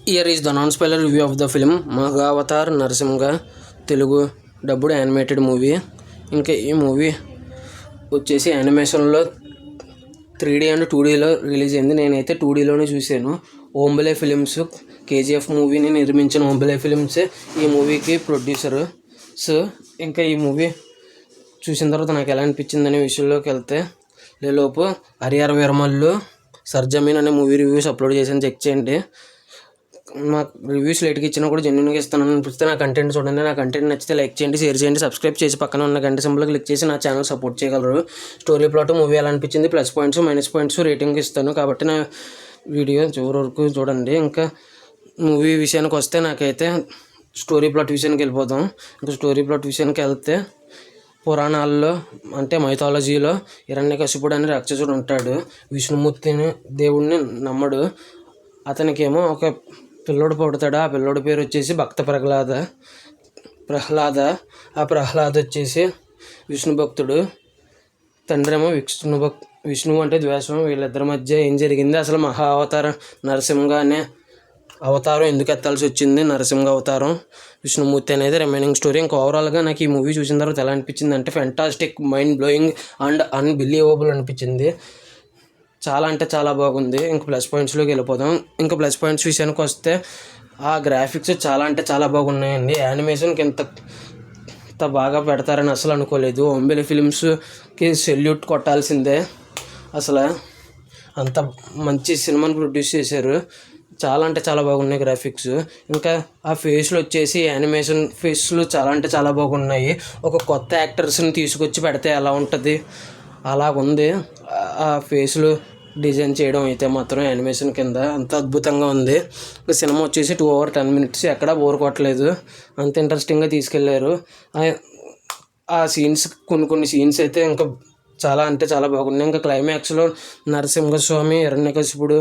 Here is the non-spoiler review of the film Mahavatar Narasimha Telugu dubbed animated movie. ఇంకా ఈ movie వచ్చేసి యానిమేషన్లో 3D and 2Dలో release అయింది. నేనైతే 2Dలోనే చూశాను. ఓంబలే ఫిలిమ్స్ కేజీఎఫ్ మూవీని నిర్మించిన ఓంబలే ఫిలిమ్సే ఈ మూవీకి ప్రొడ్యూసరు. సో ఇంకా ఈ మూవీ చూసిన తర్వాత నాకు ఎలా అనిపించిందనే విషయంలోకి వెళ్తే, లేలోపు హరిహర వీరమల్లు సర్జమీన్ అనే మూవీ రివ్యూస్ అప్లోడ్ చేశాను, చెక్ చేయండి. నాకు రివ్యూస్ లేట్గా ఇచ్చినా కూడా జెన్యున్గా ఇస్తానని అనిపిస్తే నా కంటెంట్ చూడండి. నా కంటెంట్ నచ్చితే లైక్ చేయండి, షేర్ చేయండి, సబ్స్క్రైబ్ చేసి పక్కన ఉన్న గంట సింబల్ క్లిక్ చేసి నా ఛానల్ సపోర్ట్ చేయగలరు. స్టోరీ ప్లాట్ మూవీ ఎలా అనిపించింది, plus points minus points rating ఇస్తాను. కాబట్టి నా వీడియో చివరి వరకు చూడండి. ఇంకా మూవీ విషయానికి వస్తే, నాకైతే స్టోరీ ప్లాట్ విషయానికి వెళ్ళిపోతాం. ఇంకా స్టోరీ ప్లాట్ విషయానికి వెళ్తే, పురాణాల్లో అంటే మైథాలజీలో హిరణ్యకశిపుడు అనే రాక్షసుడు ఉంటాడు. విష్ణుమూర్తిని దేవుడిని నమ్మడు. అతనికేమో ఒక పిల్లోడు పుడతాడు. ఆ పిల్లోడి పేరు వచ్చేసి భక్త ప్రహ్లాద. ఆ ప్రహ్లాద వచ్చేసి విష్ణు భక్తుడు. తండ్రి ఏమో విష్ణువు అంటే ద్వేషం. వీళ్ళిద్దరి మధ్య ఏం జరిగింది, అసలు మహా అవతారం నరసింహ అనే అవతారం ఎందుకు ఎత్తాల్సి వచ్చింది, నరసింహ అవతారం, విష్ణుమూర్తి అనేది రిమైనింగ్ స్టోరీ. ఇంకా ఓవరాల్గా నాకు ఈ మూవీ చూసిన తర్వాత ఎలా అనిపించింది అంటే, fantastic, mind blowing and unbelievable అనిపించింది. చాలా అంటే చాలా బాగుంది. ఇంకా ప్లస్ పాయింట్స్లోకి వెళ్ళిపోదాం. ఇంకా ప్లస్ పాయింట్స్ విషయానికి వస్తే, ఆ గ్రాఫిక్స్ చాలా అంటే చాలా బాగున్నాయండి. యానిమేషన్కి ఎంత బాగా పెడతారని అసలు అనుకోలేదు. ఓంబలే ఫిలిమ్స్కి సెల్యూట్ కొట్టాల్సిందే. అసలు అంత మంచి సినిమాని ప్రొడ్యూస్ చేశారు. చాలా అంటే చాలా బాగున్నాయి గ్రాఫిక్స్. ఇంకా ఆ ఫేస్లు వచ్చేసి యానిమేషన్ ఫేస్లు చాలా అంటే చాలా బాగున్నాయి. ఒక కొత్త యాక్టర్స్ని తీసుకొచ్చి పెడితే ఎలా ఉంటుంది అలాగుంది. ఆ ఫేస్లు డిజైన్ చేయడం అయితే మాత్రం యానిమేషన్ కింద అంత అద్భుతంగా ఉంది. సినిమా వచ్చేసి 2 hours 10 minutes, ఎక్కడా బోర్ కొట్టలేదు. అంత ఇంట్రెస్టింగ్గా తీసుకెళ్లారు. ఆ సీన్స్ కొన్ని సీన్స్ అయితే ఇంకా చాలా అంటే చాలా బాగున్నాయి. ఇంకా క్లైమాక్స్లో నరసింహస్వామి హిరణ్యకశిపుడు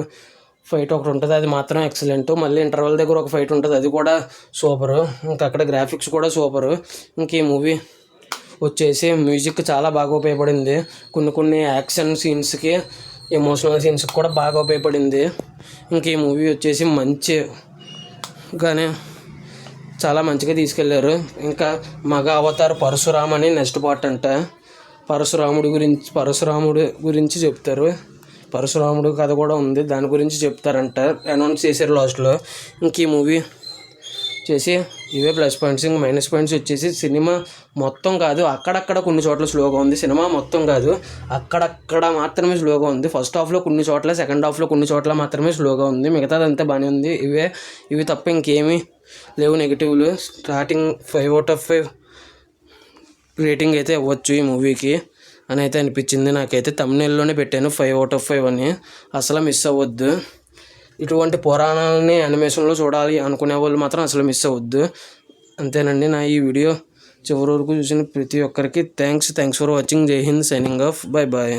ఫైట్ ఒకటి ఉంటుంది, అది మాత్రం ఎక్సలెంట్. మళ్ళీ ఇంటర్వెల్ దగ్గర ఒక ఫైట్ ఉంటుంది, అది కూడా సూపరు. ఇంకా అక్కడ గ్రాఫిక్స్ కూడా సూపరు. ఇంక ఈ మూవీ వచ్చేసి మ్యూజిక్ చాలా బాగా ఉపయోగపడింది. కొన్ని యాక్షన్ సీన్స్కి, ఎమోషనల్ సీన్స్కి కూడా బాగా ఉపయోగపడింది. ఇంక ఈ మూవీ వచ్చేసి మంచిగానే చాలా మంచిగా తీసుకెళ్లారు. ఇంకా మగ అవతార్ పరశురామ్ అని నెక్స్ట్ పార్ట్ అంట. పరశురాముడి గురించి చెప్తారు. పరశురాముడు కథ కూడా ఉంది, దాని గురించి చెప్తారంట. అనౌన్స్ చేశారు లాస్ట్లో. ఇంక ఈ మూవీ చేసి ఇవే ప్లస్ పాయింట్స్. ఇంక మైనస్ పాయింట్స్ వచ్చేసి, సినిమా మొత్తం కాదు, అక్కడక్కడ కొన్ని చోట్ల స్లోగా ఉంది. సినిమా మొత్తం కాదు, అక్కడక్కడ మాత్రమే స్లోగా ఉంది. ఫస్ట్ హాఫ్లో కొన్ని చోట్ల, సెకండ్ హాఫ్లో కొన్ని చోట్ల మాత్రమే స్లోగా ఉంది. మిగతాదంతా బాగానే ఉంది. ఇవి తప్ప ఇంకేమీ లేవు నెగిటివ్లు. స్టార్టింగ్ 5 out of 5 రేటింగ్ అయితే ఇవ్వచ్చు ఈ మూవీకి అని అయితే అనిపించింది. నాకైతే తమ్నెయిల్లోనే పెట్టాను 5 out of 5 అని. అసలు మిస్ అవ్వద్దు. ఇటువంటి పురాణాలని యానిమేషన్లో చూడాలి అనుకునే వాళ్ళు మాత్రం అసలు మిస్ అవ్వద్దు. అంతేనండి. నా ఈ వీడియో చివరి వరకు చూసిన ప్రతి ఒక్కరికి thanks for watching. Jai Hind. Signing off. Bye bye.